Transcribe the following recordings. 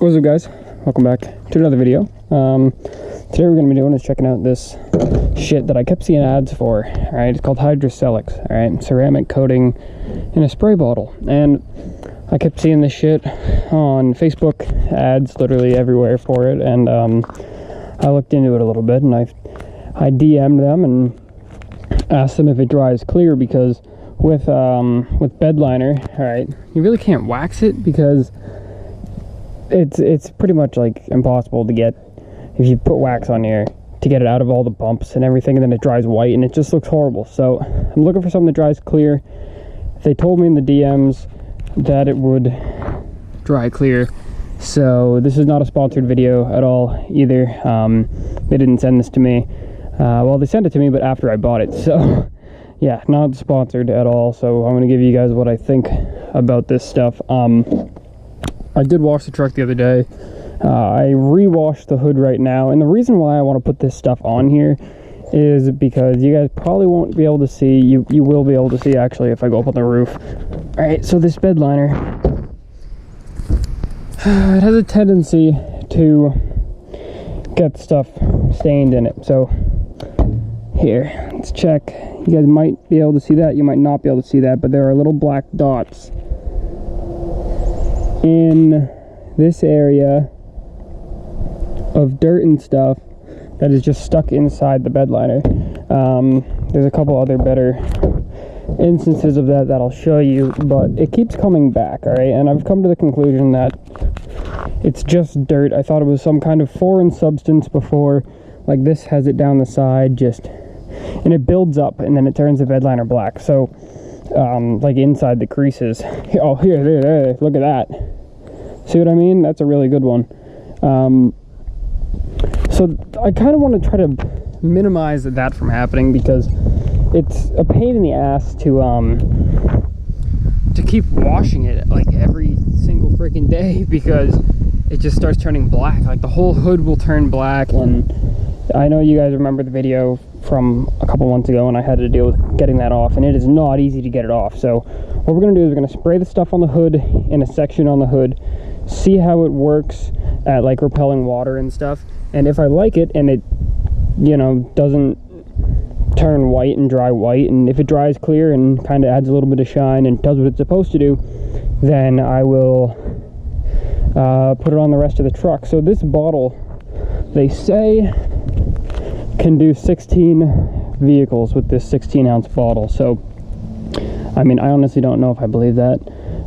What's up, guys? Welcome back to another video. Today we're going to be doing is checking out this shit that I kept seeing ads for. Alright, it's called HydroSilex. Alright, ceramic coating in a spray bottle. And I kept seeing this shit on Facebook, ads literally everywhere for it. And I looked into it a little bit, and I DM'd them and asked them if it dries clear, because with bed liner, alright, you really can't wax it because it's pretty much like impossible to get, if you put wax on here, to get it out of all the bumps and everything, and then it dries white and it just looks horrible. So I'm looking for something that dries clear. They told me in the DMs that it would dry clear, so this is not a sponsored video at all either. They didn't send this to me. Well, they sent it to me, but after I bought it, so yeah, not sponsored at all. So I'm going to give you guys what I think about this stuff. I did wash the truck the other day. I re-washed the hood right now, and the reason why I want to put this stuff on here is because you guys probably won't be able to see. You will be able to see, actually, if I go up on the roof. Alright, so this bed liner, it has a tendency to get stuff stained in it. So here, let's check. You guys might be able to see that, you might not be able to see that, but there are little black dots in this area of dirt and stuff that is just stuck inside the bed liner. There's a couple other better instances of that I'll show you, but it keeps coming back. All right, and I've come to the conclusion that it's just dirt. I thought it was some kind of foreign substance before, like this has it down the side, just, and it builds up and then it turns the bed liner black. So like inside the creases. Oh, there, look at that. See what I mean? That's a really good one. So I kind of want to try to minimize that from happening, because it's a pain in the ass to keep washing it like every single freaking day, because it just starts turning black. Like the whole hood will turn black. And I know you guys remember the video from a couple months ago, and I had to deal with getting that off, and it is not easy to get it off. So what we're going to do is we're going to spray the stuff on the hood in a section on the hood, see how it works at like repelling water and stuff, and if I like it and it, you know, doesn't turn white and dry white, and if it dries clear and kind of adds a little bit of shine and does what it's supposed to do, then I will put it on the rest of the truck. So this bottle, they say, can do 16 vehicles with this 16-ounce bottle. So I mean, I honestly don't know if I believe that,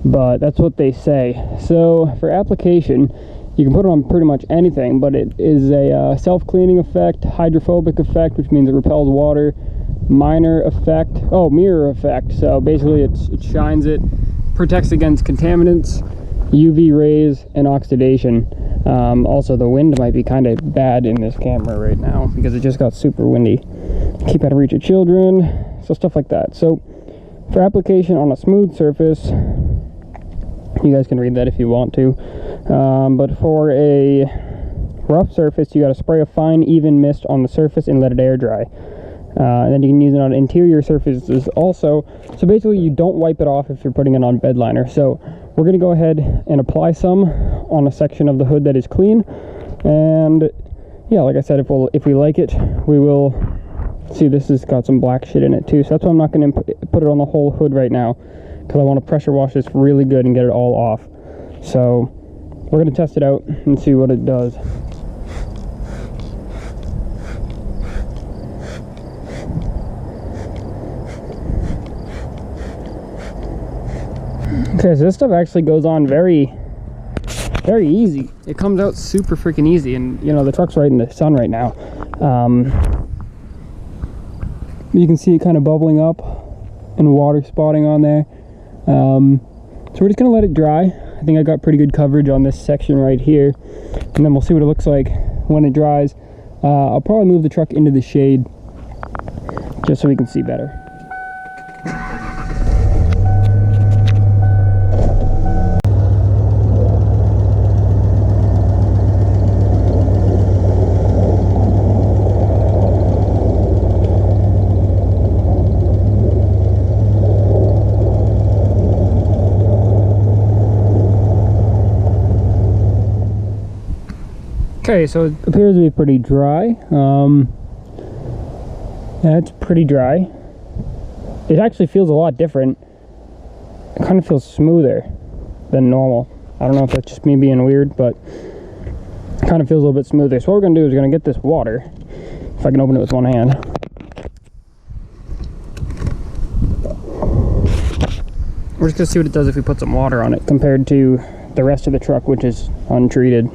but that's what they say. So for application, you can put it on pretty much anything, but it is a self-cleaning effect, hydrophobic effect, which means it repels water, mirror effect. So basically it shines it, protects against contaminants, UV rays, and oxidation. Also, the wind might be kind of bad in this camera right now because it just got super windy. Keep out of reach of children, so stuff like that. So for application on a smooth surface, you guys can read that if you want to, but for a rough surface, you got to spray a fine even mist on the surface and let it air dry, and then you can use it on interior surfaces also. So basically you don't wipe it off if you're putting it on bed liner. So we're going to go ahead and apply some on a section of the hood that is clean, and yeah, like I said, if we like it, we will see. This has got some black shit in it too, so that's why I'm not going to put it on the whole hood right now, because I want to pressure wash this really good and get it all off. So we're going to test it out and see what it does. Okay, so this stuff actually goes on very, very easy. It comes out super freaking easy, and you know, the truck's right in the sun right now. You can see it kind of bubbling up and water spotting on there. So we're just gonna let it dry. I think I got pretty good coverage on this section right here, and then we'll see what it looks like when it dries. I'll probably move the truck into the shade just so we can see better. Okay, so it appears to be pretty dry. Yeah, it's pretty dry. It actually feels a lot different. It kind of feels smoother than normal. I don't know if that's just me being weird, but it kind of feels a little bit smoother. So what we're going to do is we're going to get this water, if I can open it with one hand. We're just going to see what it does if we put some water on it compared to the rest of the truck, which is untreated.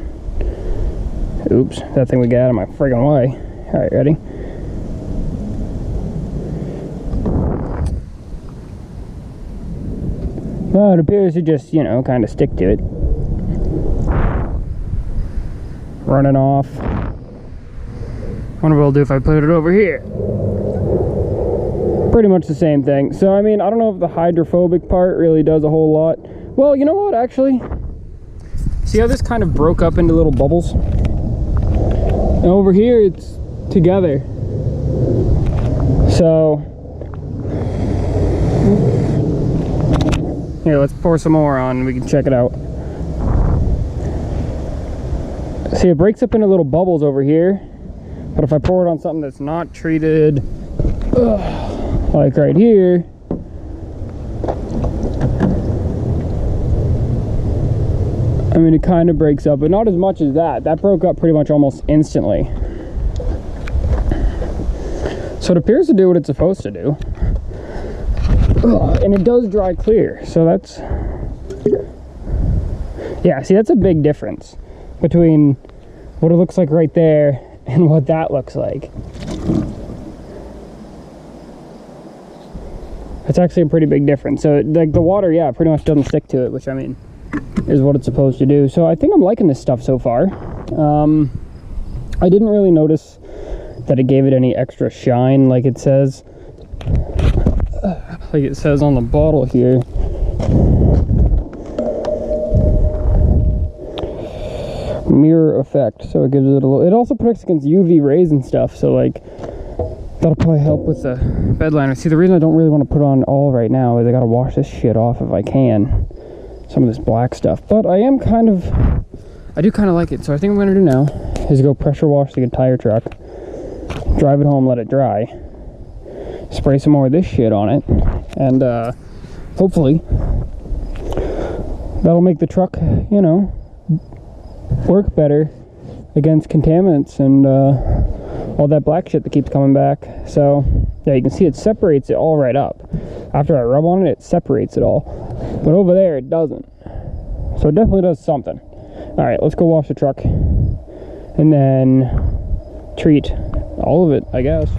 Oops, that thing we got out of my friggin' way. Alright, ready? Well, it appears to just, you know, kind of stick to it. Running off. Wonder what I'll do if I put it over here. Pretty much the same thing. So, I mean, I don't know if the hydrophobic part really does a whole lot. Well, you know what, actually? See how this kind of broke up into little bubbles? And over here, it's together. So, here, let's pour some more on and we can check it out. See, it breaks up into little bubbles over here. But if I pour it on something that's not treated, like right here, I mean, it kind of breaks up, but not as much as that. That broke up pretty much almost instantly. So it appears to do what it's supposed to do. And it does dry clear, so that's... Yeah, see, that's a big difference between what it looks like right there and what that looks like. It's actually a pretty big difference. So, like, the water, yeah, pretty much doesn't stick to it, which, I mean, is what it's supposed to do. So I think I'm liking this stuff so far. I didn't really notice that it gave it any extra shine like it says. Like it says on the bottle here. Mirror effect, so it gives it a little... It also protects against UV rays and stuff, so like that'll probably help with the bed liner. See, the reason I don't really want to put on all right now is I gotta wash this shit off if I can. Some of this black stuff, but I do kind of like it. So I think I'm gonna do now is go pressure wash the entire truck, drive it home, let it dry, spray some more of this shit on it, and hopefully that'll make the truck, you know, work better against contaminants and all that black shit that keeps coming back. So yeah, you can see it separates it all right up. After I rub on it, it separates it all, but over there it doesn't. So it definitely does something. All right, let's go wash the truck and then treat all of it, I guess.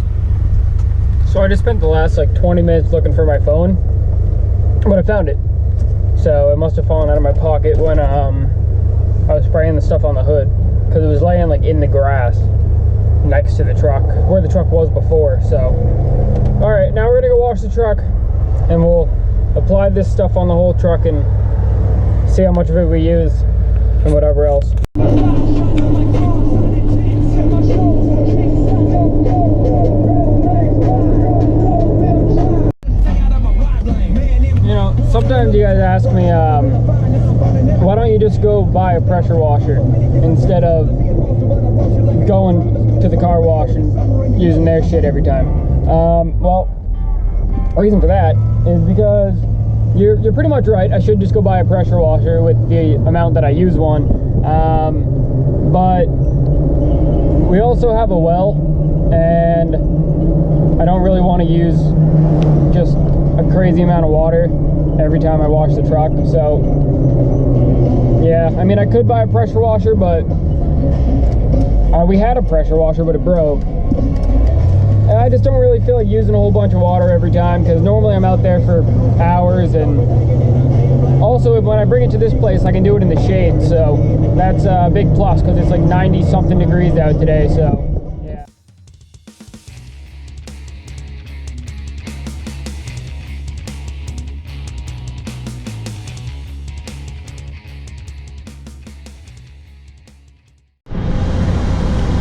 So I just spent the last like 20 minutes looking for my phone, but I found it. So it must have fallen out of my pocket when I was spraying the stuff on the hood, because it was laying like in the grass next to the truck where the truck was before. So all right, now we're gonna go wash the truck and we'll apply this stuff on the whole truck and see how much of it we use and whatever else. You know, sometimes you guys ask me, why don't you just go buy a pressure washer instead of going to the car wash and using their shit every time? Well, the reason for that is because you're pretty much right. I should just go buy a pressure washer with the amount that I use one. But we also have a well, and I don't really want to use just a crazy amount of water every time I wash the truck. So yeah, I mean, I could buy a pressure washer, but we had a pressure washer, but it broke. And I just don't really feel like using a whole bunch of water every time, because normally I'm out there for hours, and also when I bring it to this place I can do it in the shade, so that's a big plus, because it's like 90 something degrees out today. So yeah.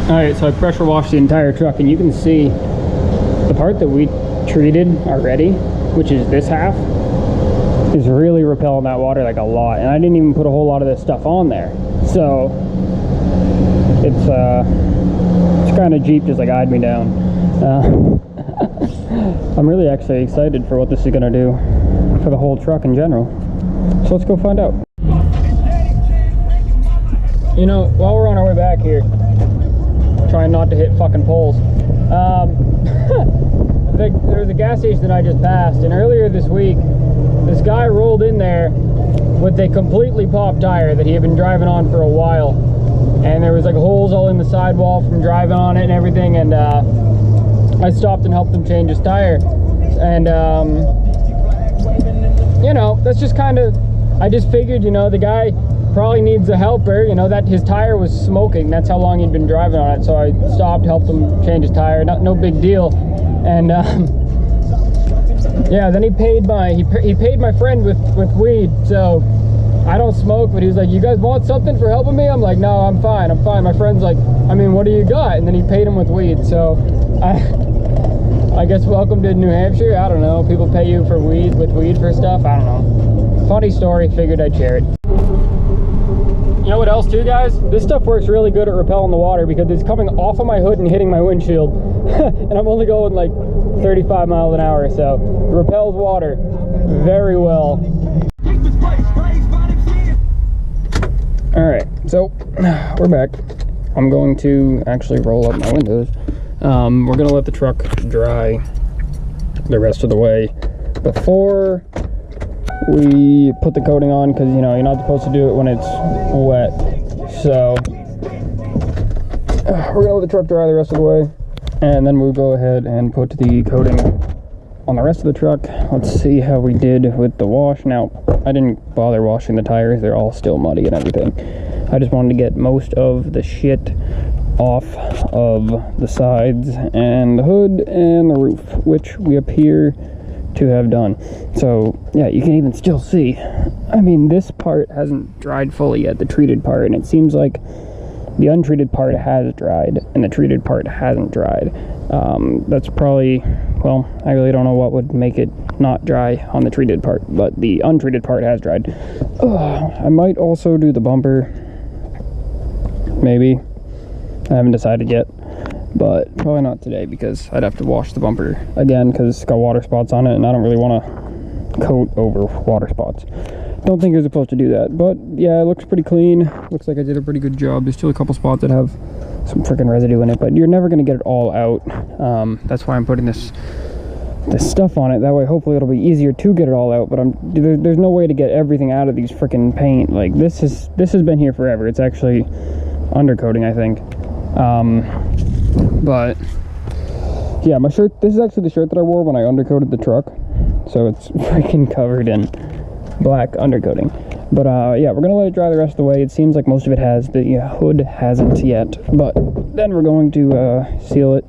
Alright, so I pressure washed the entire truck, and you can see the part that we treated already, which is this half, is really repelling that water like a lot. And I didn't even put a whole lot of this stuff on there. So it's kind of Jeep just like eyed me down. I'm really actually excited for what this is gonna do for the whole truck in general. So let's go find out. You know, while we're on our way back here, trying not to hit fucking poles. There's a gas station that I just passed, and earlier this week, this guy rolled in there with a completely popped tire that he had been driving on for a while, and there was like holes all in the sidewall from driving on it and everything. And I stopped and helped him change his tire, and you know, that's just kind of, I just figured, you know, the guy probably needs a helper, you know, that his tire was smoking. That's how long he'd been driving on it. So I stopped, helped him change his tire. No big deal. And yeah, then he paid my friend with weed. So I don't smoke, but he was like, "You guys want something for helping me?" I'm like, "No, I'm fine. My friend's like, "I mean, what do you got?" And then he paid him with weed. So I guess welcome to New Hampshire. I don't know. People pay you for weed for stuff. I don't know. Funny story. Figured I'd share it. You know what else too, guys? This stuff works really good at repelling the water because it's coming off of my hood and hitting my windshield. And I'm only going like 35 miles an hour, so it repels water very well. Alright, so we're back. I'm going to actually roll up my windows. We're going to let the truck dry the rest of the way before we put the coating on, because you know you're not supposed to do it when it's wet. So we're gonna let the truck dry the rest of the way, and then we'll go ahead and put the coating on the rest of the truck. Let's see how we did with the wash. Now, I didn't bother washing the tires, they're all still muddy and everything. I just wanted to get most of the shit off of the sides and the hood and the roof, which we appear to have done. So yeah, you can even still see, I mean, this part hasn't dried fully yet, the treated part, and it seems like the untreated part has dried and the treated part hasn't dried. That's probably, well, I really don't know what would make it not dry on the treated part, but the untreated part has dried. I might also do the bumper, maybe. I haven't decided yet, but probably not today because I'd have to wash the bumper again because it's got water spots on it, and I don't really want to coat over water spots. Don't think you're supposed to do that, but yeah, it looks pretty clean. Looks like I did a pretty good job. There's still a couple spots that have some freaking residue in it, but you're never going to get it all out. That's why I'm putting this stuff on it. That way, hopefully, it'll be easier to get it all out. But there's no way to get everything out of these freaking paint. Like this has been here forever. It's actually undercoating, I think. But yeah, my shirt, this is actually the shirt that I wore when I undercoated the truck, so it's freaking covered in black undercoating. But yeah, we're gonna let it dry the rest of the way. It seems like most of it has. The hood hasn't yet, but then we're going to seal it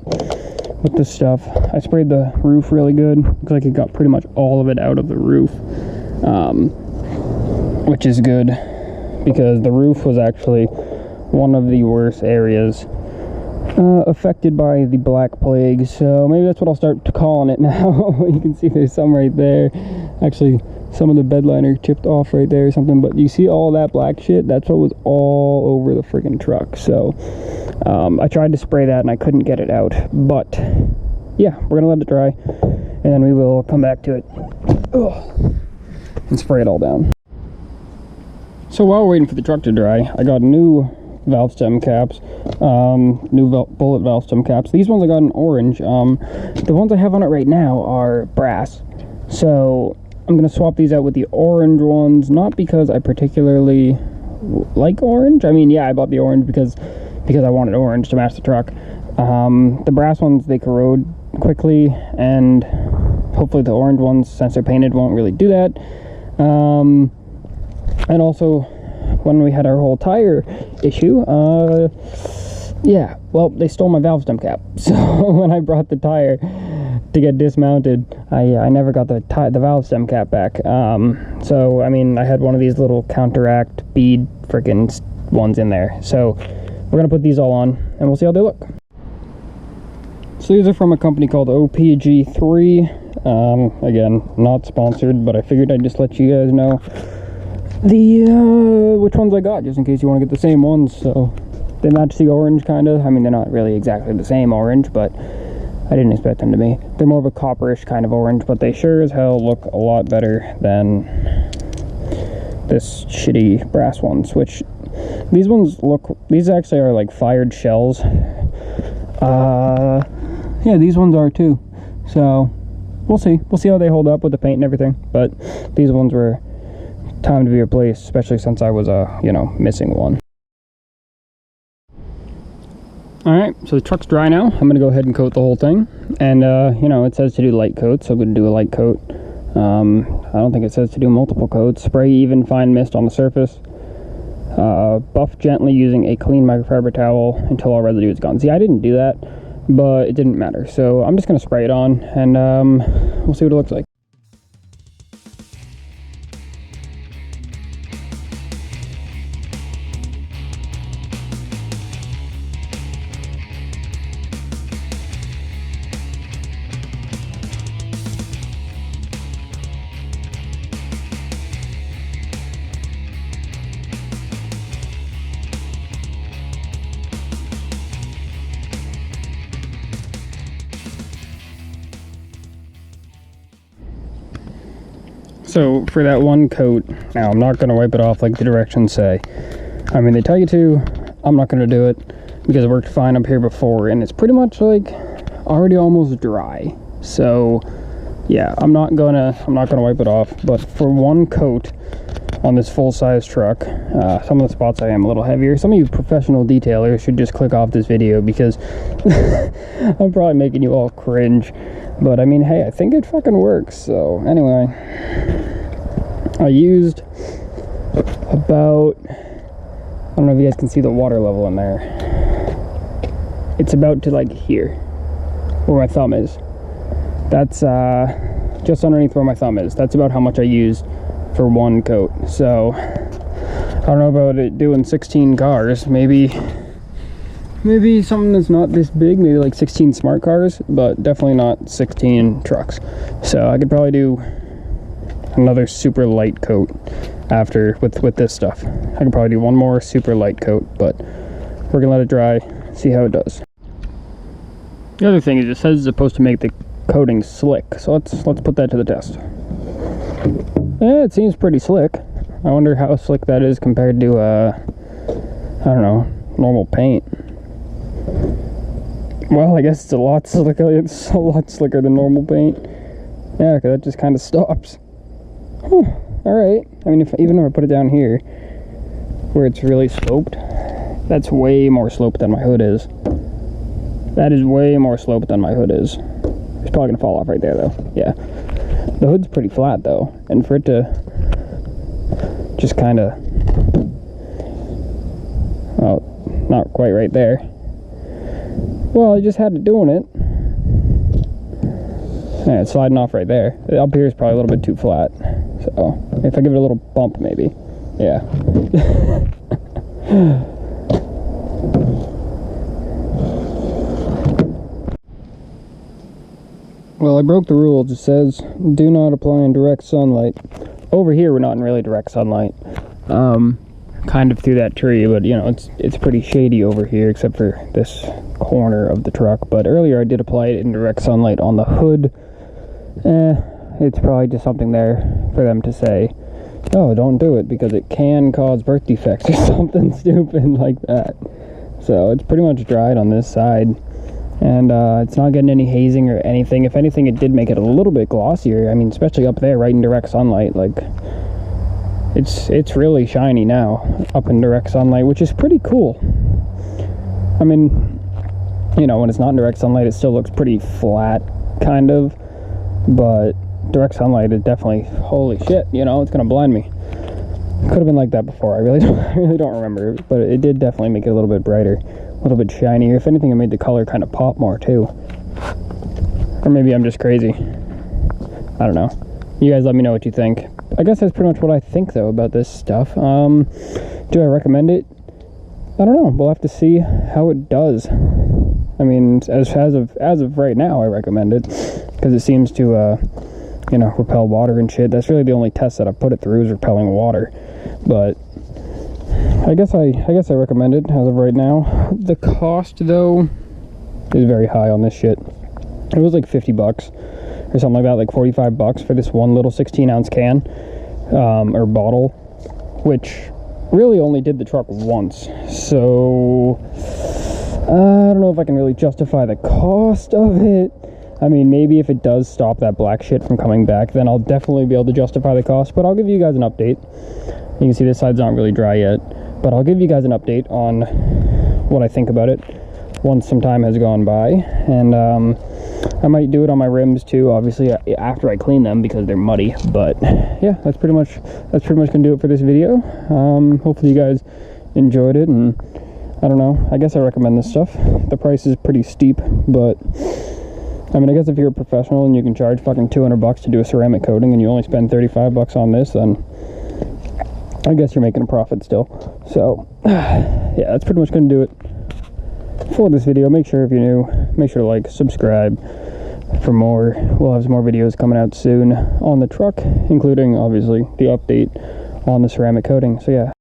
with this stuff. I sprayed the roof really good. Looks like it got pretty much all of it out of the roof, which is good because the roof was actually one of the worst areas affected by the Black Plague. So maybe that's what I'll start calling it now. You can see there's some right there. Actually, some of the bed liner chipped off right there or something, but you see all that black shit? That's what was all over the freaking truck. So I tried to spray that and I couldn't get it out, but yeah, we're gonna let it dry and then we will come back to it and spray it all down. So while we're waiting for the truck to dry, I got new valve stem caps, bullet valve stem caps. These ones I got in orange. The ones I have on it right now are brass, so I'm gonna swap these out with the orange ones, not because I particularly like orange. I mean, yeah, I bought the orange because I wanted orange to match the truck. The brass ones, they corrode quickly, and hopefully the orange ones, since they're painted, won't really do that. And also, when we had our whole tire issue, yeah, well, they stole my valve stem cap. So when I brought the tire to get dismounted, I never got the valve stem cap back. So I mean, I had one of these little counteract bead freaking ones in there. So we're gonna put these all on and we'll see how they look. So these are from a company called OPG3. Again, not sponsored, but I figured I'd just let you guys know which ones I got, just in case you want to get the same ones. So They match the orange, kind of. I mean, they're not really exactly the same orange, but I didn't expect them to be. They're more of a copperish kind of orange, but they sure as hell look a lot better than this shitty brass ones, which these actually are like fired shells. Yeah, these ones are too. So we'll see how they hold up with the paint and everything, but these ones were time to be replaced, especially since I was missing one. Alright, so the truck's dry now. I'm gonna go ahead and coat the whole thing, and it says to do light coat, so I'm gonna do a light coat. I don't think it says to do multiple coats. Spray even fine mist on the surface. Buff gently using a clean microfiber towel until all residue is gone. See, I didn't do that, but it didn't matter, so I'm just gonna spray it on, and we'll see what it looks like. So for that one coat, now I'm not going to wipe it off like the directions say. I mean, they tell you to. I'm not going to do it because it worked fine up here before, and it's pretty much like already almost dry. So yeah, I'm not gonna wipe it off. But for one coat on this full-size truck, some of the spots I am a little heavier. Some of you professional detailers should just click off this video because I'm probably making you all cringe. But I mean, hey, I think it fucking works. So anyway, I used about, I don't know if you guys can see the water level in there. It's about to like here, where my thumb is. That's just underneath where my thumb is. That's about how much I used for one coat. So I don't know about it doing 16 cars. Maybe something that's not this big, maybe like 16 smart cars, but definitely not 16 trucks. So I could probably do another super light coat after with this stuff. I could probably do one more super light coat, but we're gonna let it dry, see how it does. The other thing is it says it's supposed to make the coating slick, so let's put that to the test. Yeah, it seems pretty slick. I wonder how slick that is compared to I don't know, normal paint. Well, I guess it's a lot slicker. It's a lot slicker than normal paint. Yeah, because that just kind of stops. Huh, alright. I mean, even if I put it down here, where it's really sloped, that's way more sloped than my hood is. That is way more sloped than my hood is. It's probably going to fall off right there, though. Yeah. The hood's pretty flat, though. And for it to just kind of... well, not quite right there. Well, I just had it doing it. Yeah, it's sliding off right there. Up here is probably a little bit too flat. So, if I give it a little bump, maybe. Yeah. Well, I broke the rules. It says, do not apply in direct sunlight. Over here, we're not in really direct sunlight. Kind of through that tree, but you know, it's pretty shady over here, except for this corner of the truck. But earlier I did apply it in direct sunlight on the hood. It's probably just something there for them to say, oh, don't do it because it can cause birth defects or something stupid like that. So it's pretty much dried on this side, and it's not getting any hazing or anything. If anything, it did make it a little bit glossier. I mean, especially up there right in direct sunlight, like it's really shiny now up in direct sunlight, which is pretty cool. I mean, you know, when it's not in direct sunlight, it still looks pretty flat, kind of, but direct sunlight is definitely, holy shit, you know, it's gonna blind me. Could have been like that before. I really don't remember, but it did definitely make it a little bit brighter, a little bit shinier. If anything, it made the color kind of pop more too. Or maybe I'm just crazy. I don't know. You guys let me know what you think. I guess that's pretty much what I think, though, about this stuff. Do I recommend it? I don't know. We'll have to see how it does. I mean, as of right now, I recommend it because it seems to, you know, repel water and shit. That's really the only test that I've put it through is repelling water. But I guess I recommend it as of right now. The cost though is very high on this shit. It was like 50 bucks or something like that, like 45 bucks for this one little 16-ounce can or bottle, which really only did the truck once. So I don't know if I can really justify the cost of it. I mean, maybe if it does stop that black shit from coming back, then I'll definitely be able to justify the cost, but I'll give you guys an update. You can see this side's not really dry yet, but I'll give you guys an update on what I think about it once some time has gone by. And I might do it on my rims too, obviously after I clean them because they're muddy. But yeah, that's pretty much gonna do it for this video. Hopefully you guys enjoyed it, and I don't know, I guess I recommend this stuff. The price is pretty steep, but I mean, I guess if you're a professional and you can charge fucking 200 bucks to do a ceramic coating and you only spend 35 bucks on this, then I guess you're making a profit still. So yeah, that's pretty much going to do it for this video. Make sure if you're new, make sure to like, subscribe for more. We'll have some more videos coming out soon on the truck, including obviously the update on the ceramic coating. So yeah.